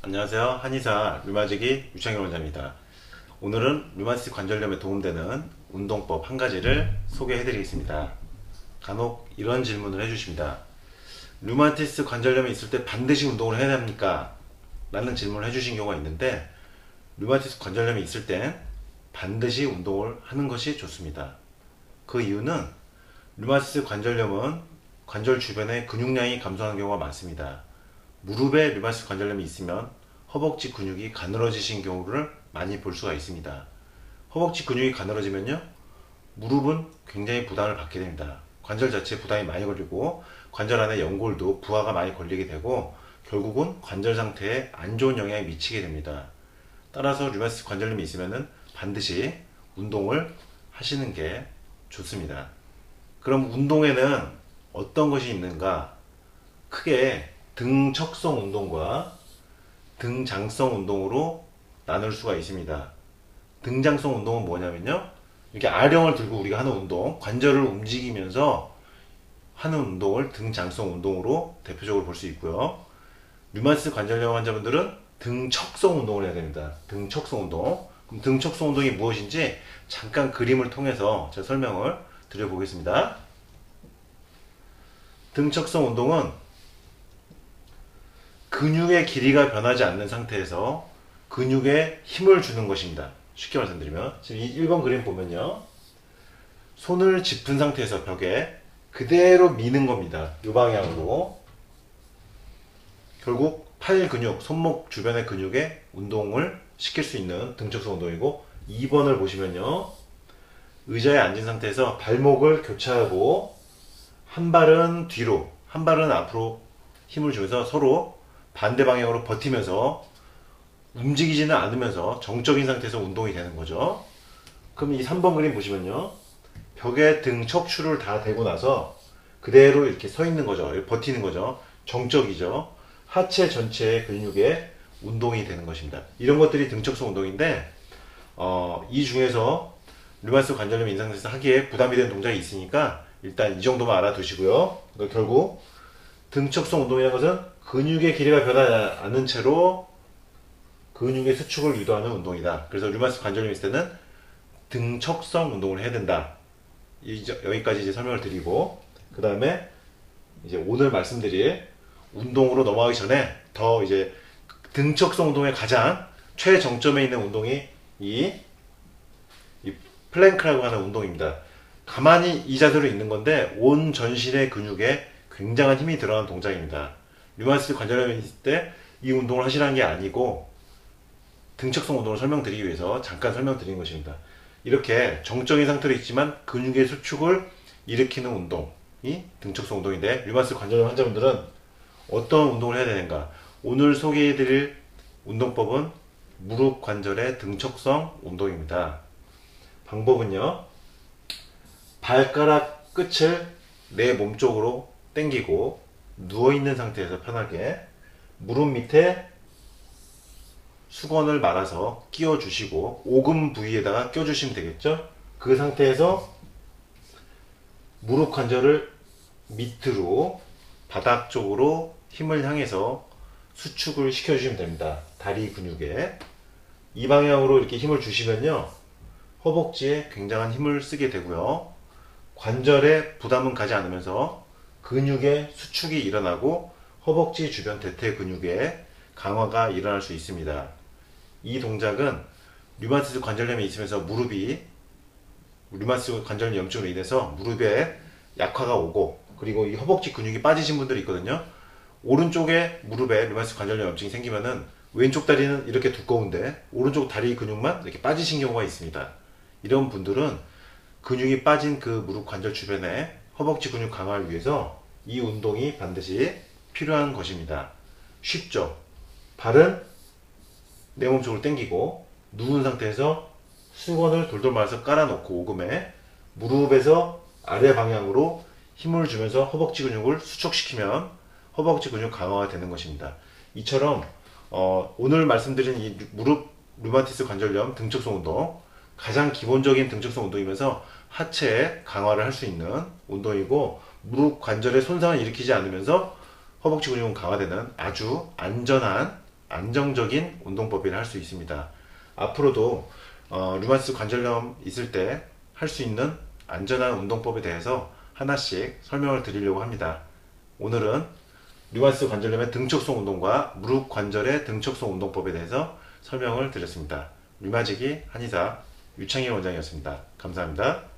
안녕하세요. 한의사 류마지기 유창현 원장입니다. 오늘은 류마티스 관절염에 도움되는 운동법 한 가지를 소개해 드리겠습니다. 간혹 이런 질문을 해주십니다. 류마티스 관절염이 있을 때 반드시 운동을 해야 합니까? 라는 질문을 해주신 경우가 있는데, 류마티스 관절염이 있을 땐 반드시 운동을 하는 것이 좋습니다. 그 이유는 류마티스 관절염은 관절 주변의 근육량이 감소하는 경우가 많습니다. 무릎에 류마티스 관절염이 있으면 허벅지 근육이 가늘어지신 경우를 많이 볼 수가 있습니다. 허벅지 근육이 가늘어지면요, 무릎은 굉장히 부담을 받게 됩니다. 관절 자체에 부담이 많이 걸리고 관절 안에 연골도 부하가 많이 걸리게 되고 결국은 관절 상태에 안 좋은 영향이 미치게 됩니다. 따라서 류마티스 관절염이 있으면 반드시 운동을 하시는 게 좋습니다. 그럼 운동에는 어떤 것이 있는가? 크게 등척성 운동과 등장성 운동으로 나눌 수가 있습니다. 등장성 운동은 뭐냐면요, 이렇게 아령을 들고 우리가 하는 운동, 관절을 움직이면서 하는 운동을 등장성 운동으로 대표적으로 볼 수 있고요. 류마티스 관절염 환자분들은 등척성 운동을 해야 됩니다. 등척성 운동. 그럼 등척성 운동이 무엇인지 잠깐 그림을 통해서 제가 설명을 드려보겠습니다. 등척성 운동은 근육의 길이가 변하지 않는 상태에서 근육에 힘을 주는 것입니다. 쉽게 말씀드리면 지금 이 1번 그림 보면요, 손을 짚은 상태에서 벽에 그대로 미는 겁니다. 이 방향으로. 결국 팔 근육, 손목 주변의 근육에 운동을 시킬 수 있는 등척성 운동이고, 2번을 보시면요, 의자에 앉은 상태에서 발목을 교차하고 한 발은 뒤로, 한 발은 앞으로 힘을 주면서 서로 반대 방향으로 버티면서 움직이지는 않으면서 정적인 상태에서 운동이 되는 거죠. 그럼 이 3번 그림 보시면요, 벽에 등 척추를 다 대고 나서 그대로 이렇게 서 있는 거죠. 버티는 거죠. 정적이죠. 하체 전체의 근육에 운동이 되는 것입니다. 이런 것들이 등척성 운동인데, 이 중에서 류마티스 관절염 인상에서 하기에 부담이 되는 동작이 있으니까 일단 이 정도만 알아두시고요. 그러니까 결국 등척성 운동이라는 것은 근육의 길이가 변하지 않는 채로 근육의 수축을 유도하는 운동이다. 그래서 류마티스 관절염이 있을 때는 등척성 운동을 해야 된다. 여기까지 이제 설명을 드리고, 그 다음에 이제 오늘 말씀드릴 운동으로 넘어가기 전에 더 이제 등척성 운동의 가장 최정점에 있는 운동이 이 플랭크라고 하는 운동입니다. 가만히 이 자세로 있는 건데 온 전신의 근육에 굉장한 힘이 들어가는 동작입니다. 류마티스 관절염이 있을 때 이 운동을 하시라는 게 아니고 등척성 운동을 설명드리기 위해서 잠깐 설명드린 것입니다. 이렇게 정적인 상태로 있지만 근육의 수축을 일으키는 운동이 등척성 운동인데, 류마티스 관절염 환자분들은 어떤 운동을 해야 되는가? 오늘 소개해드릴 운동법은 무릎 관절의 등척성 운동입니다. 방법은요, 발가락 끝을 내 몸쪽으로 당기고 누워있는 상태에서 편하게 무릎 밑에 수건을 말아서 끼워 주시고 오금 부위에다가 껴 주시면 되겠죠. 그 상태에서 무릎 관절을 밑으로 바닥 쪽으로 힘을 향해서 수축을 시켜 주시면 됩니다. 다리 근육에 이 방향으로 이렇게 힘을 주시면요, 허벅지에 굉장한 힘을 쓰게 되고요, 관절에 부담은 가지 않으면서 근육의 수축이 일어나고 허벅지 주변 대퇴 근육의 강화가 일어날 수 있습니다. 이 동작은 류마티스 관절염이 있으면서 류마티스 관절염 염증으로 인해서 무릎에 약화가 오고, 그리고 이 허벅지 근육이 빠지신 분들이 있거든요. 오른쪽에 무릎에 류마티스 관절염 염증이 생기면은 왼쪽 다리는 이렇게 두꺼운데 오른쪽 다리 근육만 이렇게 빠지신 경우가 있습니다. 이런 분들은 근육이 빠진 그 무릎 관절 주변에 허벅지 근육 강화를 위해서 이 운동이 반드시 필요한 것입니다. 쉽죠? 발은 내 몸쪽으로 당기고 누운 상태에서 수건을 돌돌 말아서 깔아놓고 오금에 무릎에서 아래 방향으로 힘을 주면서 허벅지 근육을 수축시키면 허벅지 근육 강화가 되는 것입니다. 이처럼 오늘 말씀드린 이 무릎 류마티스 관절염 등척성 운동, 가장 기본적인 등척성 운동이면서 하체에 강화를 할 수 있는 운동이고, 무릎 관절에 손상을 일으키지 않으면서 허벅지 근육은 강화되는 아주 안전한 안정적인 운동법이라 할 수 있습니다. 앞으로도 류마티스 관절염 있을 때 할 수 있는 안전한 운동법에 대해서 하나씩 설명을 드리려고 합니다. 오늘은 류마티스 관절염의 등척송 운동과 무릎 관절의 등척송 운동법에 대해서 설명을 드렸습니다. 류마지기 한의사 유창일 원장이었습니다. 감사합니다.